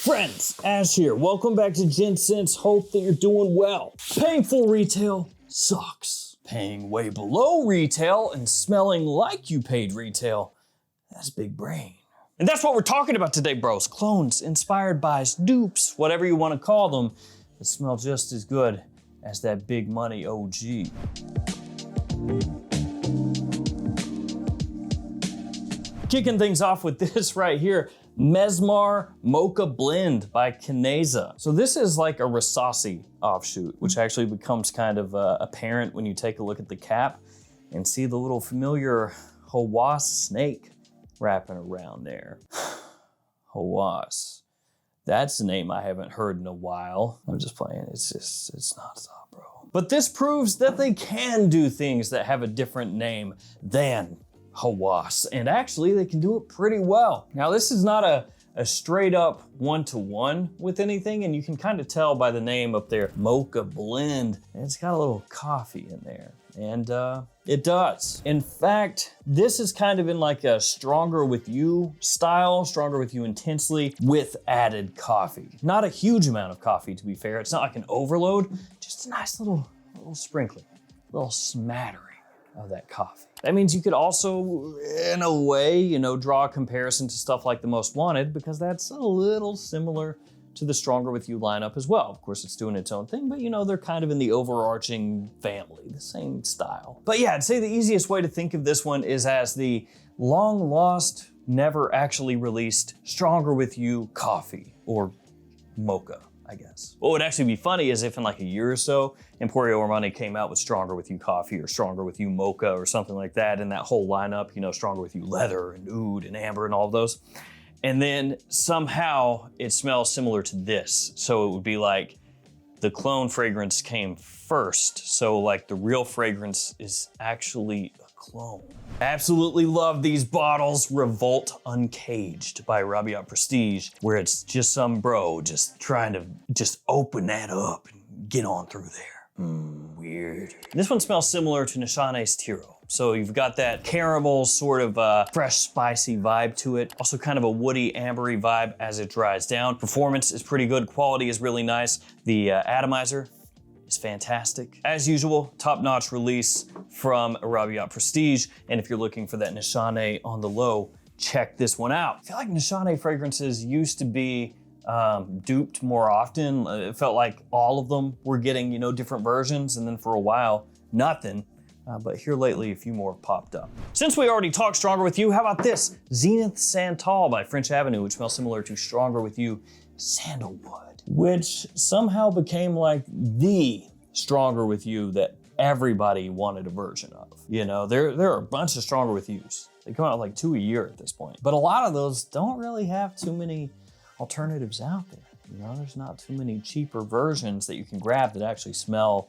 Friends, Ash here. Welcome back to Gents. Hope that you're doing well. Paying full retail sucks. Paying way below retail and smelling like you paid retail, that's big brain. And that's what we're talking about today, bros. Clones inspired by dupes, whatever you want to call them, that smell just as good as that big money OG. Kicking things off with this right here, Mezmar Mocha Blend by Kineza. So this is like a Riiffs offshoot, which actually becomes kind of apparent when you take a look at the cap and see the little familiar Hawass snake wrapping around there. Hawass. That's a name I haven't heard in a while. I'm just playing, it's not stop, bro. But this proves that they can do things that have a different name than Hawass, and actually they can do it pretty well. Now this is not a straight up one-to-one with anything, and you can kind of tell by the name up there, Mocha Blend, and it's got a little coffee in there, and it does. In fact, this is kind of in like a stronger with you style, stronger with you intensely with added coffee. Not a huge amount of coffee, to be fair. It's not like an overload, just a nice little sprinkling, little smattering of that coffee. That means you could also, in a way, draw a comparison to stuff like the Most Wanted, because that's a little similar to the Stronger With You lineup as well. Of course, it's doing its own thing, but they're kind of in the overarching family, the same style. But yeah, I'd say the easiest way to think of this one is as the long lost, never actually released Stronger With You coffee, or mocha, I guess. What would actually be funny is if in like a year or so, Emporio Armani came out with Stronger With You coffee or Stronger With You mocha or something like that, and that whole lineup, Stronger With You leather and oud and amber and all of those. And then somehow it smells similar to this. So it would be like the clone fragrance came first. So like the real fragrance is actually a clone. Absolutely love these bottles. Revolt Uncaged by Yacht Prestige, where it's just some bro just trying to just open that up and get on through there. Weird. This one smells similar to Nishane's Tiro. So you've got that caramel sort of fresh spicy vibe to it. Also kind of a woody ambery vibe as it dries down. Performance is pretty good. Quality is really nice. The atomizer is fantastic. As usual, top-notch release from Yacht Prestige. And if you're looking for that Nishane on the low, check this one out. I feel like Nishane fragrances used to be duped more often. It felt like all of them were getting, different versions, and then for a while, nothing. But here lately, a few more popped up. Since we already talked Stronger With You, how about this? Zenith Santal by French Avenue, which smells similar to Stronger With You Sandalwood, which somehow became like the Stronger With You that everybody wanted a version of. There are a bunch of Stronger With Yous. They come out like 2 a year at this point. But a lot of those don't really have too many alternatives out there. There's not too many cheaper versions that you can grab that actually smell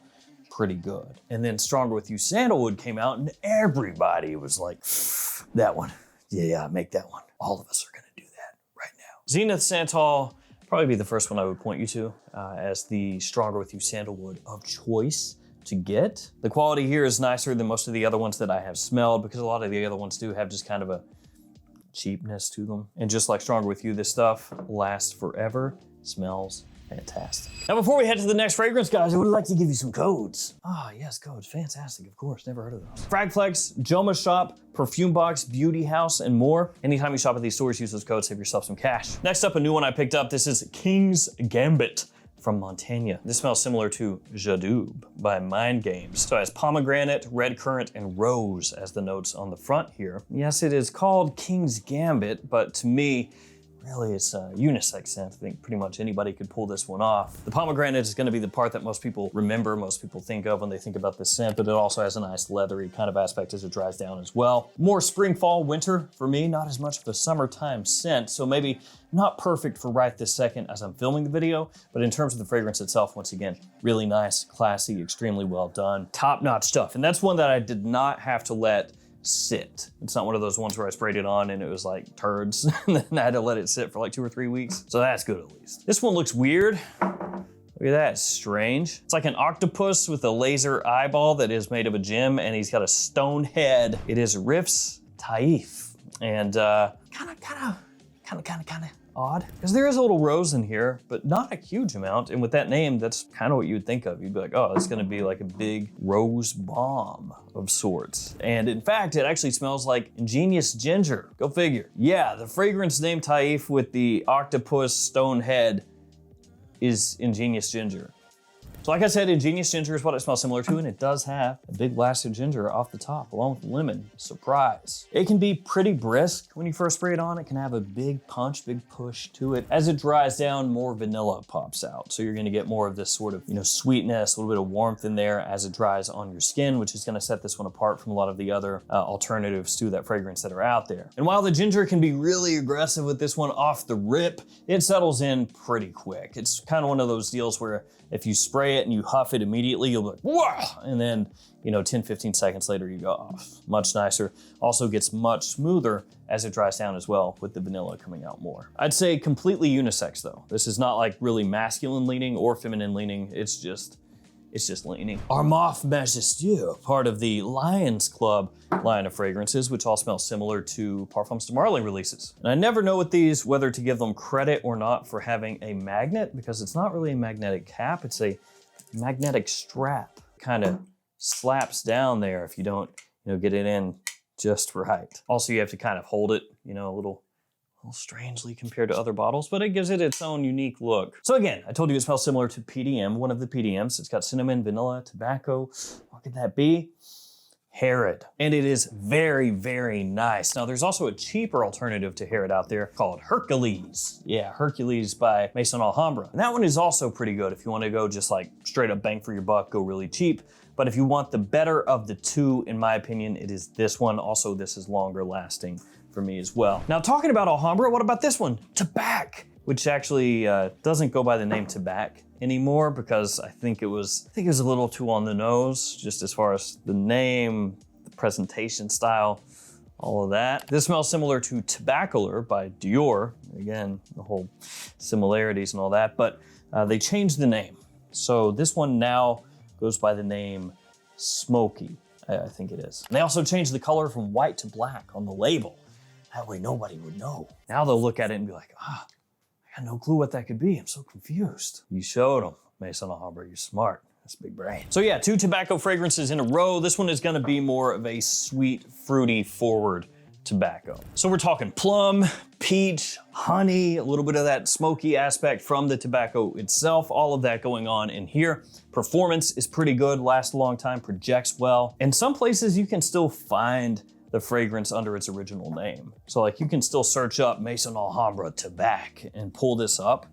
pretty good. And then Stronger With You Sandalwood came out and everybody was like, that one, yeah, make that one. All of us are gonna do that right now. Zenith Santal, probably be the first one I would point you to as the Stronger With You Sandalwood of choice to get. The quality here is nicer than most of the other ones that I have smelled, because a lot of the other ones do have just kind of a cheapness to them. And just like Stronger With You, this stuff lasts forever, smells fantastic. Now, before we head to the next fragrance, guys, I would like to give you some codes. Ah, yes, codes, fantastic, of course, never heard of those. Fragflex, JOMASHOP, Perfume Box, Beauty House, and more. Anytime you shop at these stores, use those codes, save yourself some cash. Next up, a new one I picked up. This is King's Gambit from Montaigne. This smells similar to Jadoub by Mind Games. So it has pomegranate, red currant, and rose as the notes on the front here. Yes, it is called King's Gambit, but to me, really, it's a unisex scent. I think pretty much anybody could pull this one off. The pomegranate is gonna be the part that most people remember, most people think of when they think about this scent, but it also has a nice leathery kind of aspect as it dries down as well. More spring, fall, winter for me, not as much of a summertime scent, so maybe not perfect for right this second as I'm filming the video, but in terms of the fragrance itself, once again, really nice, classy, extremely well done, top-notch stuff. And that's one that I did not have to let sit. It's not one of those ones where I sprayed it on and it was like turds and then I had to let it sit for like 2 or 3 weeks. So that's good at least. This one looks weird. Look at that, it's strange. It's like an octopus with a laser eyeball that is made of a gem and he's got a stone head. It is Riiffs Taif. And kind of odd because there is a little rose in here, but not a huge amount. And with that name, that's kind of what you would think of. You'd be like, oh, it's gonna be like a big rose bomb of sorts. And in fact, it actually smells like ingenious ginger. Go figure. Yeah, the fragrance name Taif with the octopus stone head is ingenious ginger. So like I said, ingenious ginger is what it smells similar to, and it does have a big blast of ginger off the top, along with lemon. Surprise. It can be pretty brisk when you first spray it on. It can have a big punch, big push to it. As it dries down, more vanilla pops out. So you're gonna get more of this sort of, sweetness, a little bit of warmth in there as it dries on your skin, which is gonna set this one apart from a lot of the other alternatives to that fragrance that are out there. And while the ginger can be really aggressive with this one off the rip, it settles in pretty quick. It's kind of one of those deals where if you spray it and you huff it immediately, you'll be like, wow! And then, 10, 15 seconds later, you go off. Much nicer. Also gets much smoother as it dries down as well, with the vanilla coming out more. I'd say completely unisex though. This is not like really masculine leaning or feminine leaning. It's just leaning. Armaf Majestueux, part of the Lions Club line of fragrances, which all smell similar to Parfums de Marly releases. And I never know with these whether to give them credit or not for having a magnet, because it's not really a magnetic cap, it's a magnetic strap. Kind of slaps down there if you don't, get it in just right. Also, you have to kind of hold it, a little strangely compared to other bottles, but it gives it its own unique look. So again, I told you it smells similar to PDM, one of the PDMs. It's got cinnamon, vanilla, tobacco. What could that be? Herod. And it is very, very nice. Now there's also a cheaper alternative to Herod out there called Hercules. Yeah, Hercules by Maison Alhambra. And that one is also pretty good if you want to go just like straight up bang for your buck, go really cheap. But if you want the better of the two, in my opinion, it is this one. Also, this is longer lasting for me as well. Now talking about Alhambra, what about this one? Tobac, which actually doesn't go by the name Tobac anymore because I think it was a little too on the nose, just as far as the name, the presentation style, all of that. This smells similar to Tobacular by Dior. Again, the whole similarities and all that, but they changed the name. So this one now goes by the name Smoky, I think it is. And they also changed the color from white to black on the label. That way nobody would know. Now they'll look at it and be like, I got no clue what that could be. I'm so confused. You showed them, Maison Alhambra, you're smart. That's big brain. So yeah, 2 tobacco fragrances in a row. This one is gonna be more of a sweet, fruity forward tobacco. So we're talking plum, peach, honey, a little bit of that smoky aspect from the tobacco itself, all of that going on in here. Performance is pretty good, lasts a long time, projects well. In some places you can still find the fragrance under its original name. So like you can still search up Maison Alhambra Tobac and pull this up.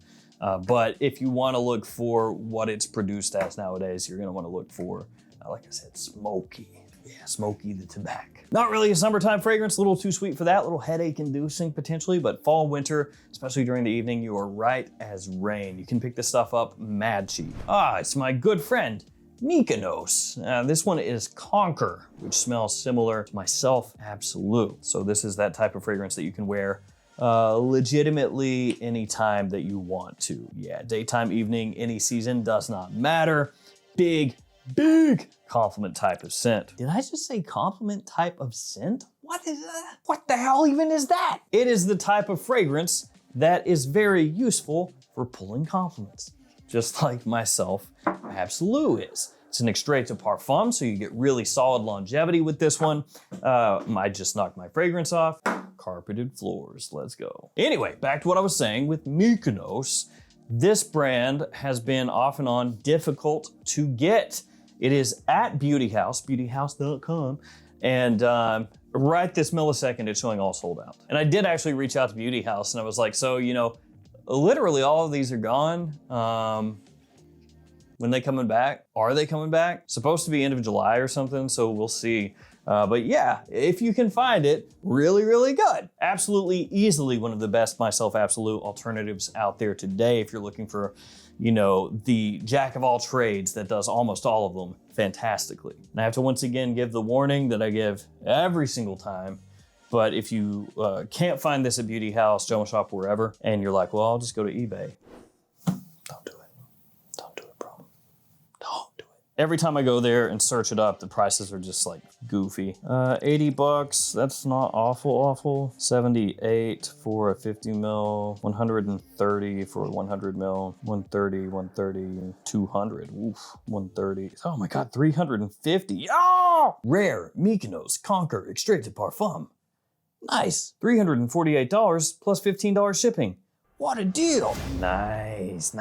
But if you wanna look for what it's produced as nowadays, you're gonna wanna look for, like I said, smoky. Yeah, Smoky the Tobac. Not really a summertime fragrance, a little too sweet for that, a little headache inducing potentially, but fall, winter, especially during the evening, you are right as rain. You can pick this stuff up mad cheap. It's my good friend, Mykonos. This one is Conquer, which smells similar to myself Absolute. So this is that type of fragrance that you can wear legitimately any time that you want to. Yeah, daytime, evening, any season, does not matter. Big compliment type of scent. Did I just say compliment type of scent? What is that? What the hell even is that? It is the type of fragrance that is very useful for pulling compliments, just like myself Absolute is. It's an extrait de parfum, so you get really solid longevity with this one. I just knocked my fragrance off. Carpeted floors, let's go. Anyway, back to what I was saying with Mykonos. This brand has been off and on difficult to get. It is at Beauty House, beautyhouse.com, and right this millisecond, it's showing all sold out. And I did actually reach out to Beauty House and I was like, so, literally all of these are gone. When they coming back? Are they coming back? Supposed to be end of July or something, so we'll see. But yeah, if you can find it, really, really good. Absolutely, easily one of the best Myself Absolute alternatives out there today if you're looking for, the jack of all trades that does almost all of them fantastically. And I have to once again give the warning that I give every single time, but if you can't find this at Beauty House, JOMASHOP, wherever, and you're like, well, I'll just go to eBay. Don't do it. Don't do it, bro. Don't do it. Every time I go there and search it up, the prices are just like goofy. 80 bucks, that's not awful. 78 for a 50 mil, 130 for a 100 mil, 130, 200, oof, 130. Oh my God, 350. Oh! Rare Mykonos Conquer Extrait de Parfum. Nice, $348 plus $15 shipping. What a deal. Nice.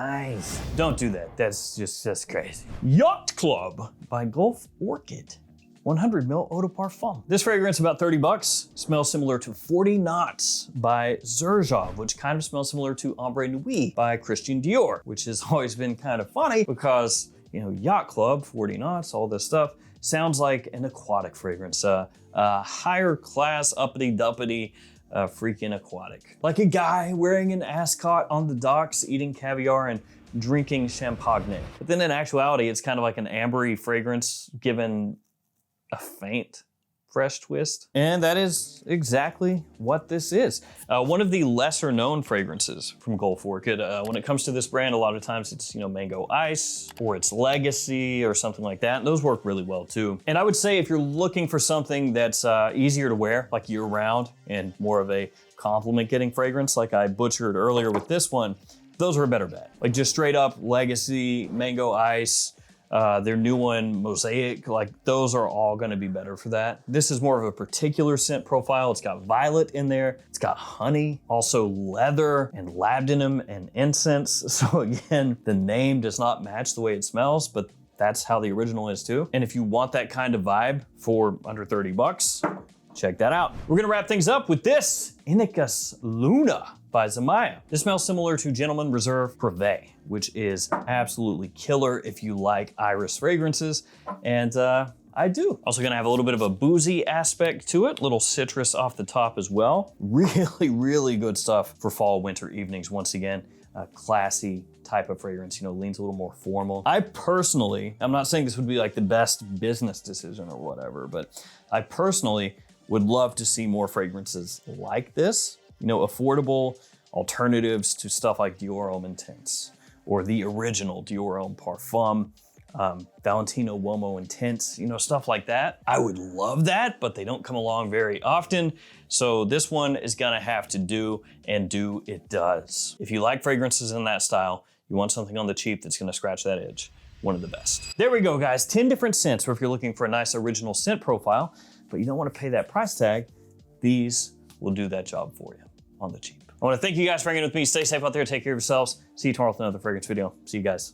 Don't do that. That's crazy. Yacht Club by Gulf Orchid. 100 ml eau de parfum. This fragrance about 30 bucks. Smells similar to 40 Knots by Zerjov, which kind of smells similar to Ombre Nuit by Christian Dior, which has always been kind of funny because, you know, Yacht Club, 40 Knots, all this stuff, sounds like an aquatic fragrance, a higher class, uppity-duppity, freaking aquatic. Like a guy wearing an ascot on the docks, eating caviar and drinking champagne. But then in actuality, it's kind of like an ambery fragrance given a faint, fresh twist. And that is exactly what this is. One of the lesser known fragrances from Gulf Orchid. When it comes to this brand, a lot of times it's, you know, Mango Ice or it's Legacy or something like that. And those work really well too. And I would say if you're looking for something that's easier to wear, like year round and more of a compliment getting fragrance, like I butchered earlier with this one, those are a better bet. Like just straight up Legacy, Mango Ice, their new one, Mosaic, like those are all gonna be better for that. This is more of a particular scent profile. It's got violet in there, it's got honey, also leather and labdanum and incense. So again, the name does not match the way it smells, but that's how the original is too. And if you want that kind of vibe for under 30 bucks, check that out. We're gonna wrap things up with this Inekas Luna by Zimaya. This smells similar to Gentleman Reserve Privé, which is absolutely killer if you like iris fragrances, and I do. Also gonna have a little bit of a boozy aspect to it, little citrus off the top as well. Really good stuff for fall, winter evenings. Once again, a classy type of fragrance, you know, leans a little more formal. I personally, I'm not saying this would be like the best business decision or whatever, but I personally would love to see more fragrances like this. You know, affordable alternatives to stuff like Dior Homme Intense or the original Dior Homme Parfum, Valentino Uomo Intense, you know, stuff like that. I would love that, but they don't come along very often. So this one is gonna have to do, and do it does. If you like fragrances in that style, you want something on the cheap that's gonna scratch that itch, one of the best. There we go, guys. 10 different scents, or if you're looking for a nice original scent profile, but you don't wanna pay that price tag, these will do that job for you on the cheap. I wanna thank you guys for hanging with me. Stay safe out there, take care of yourselves. See you tomorrow with another fragrance video. See you guys.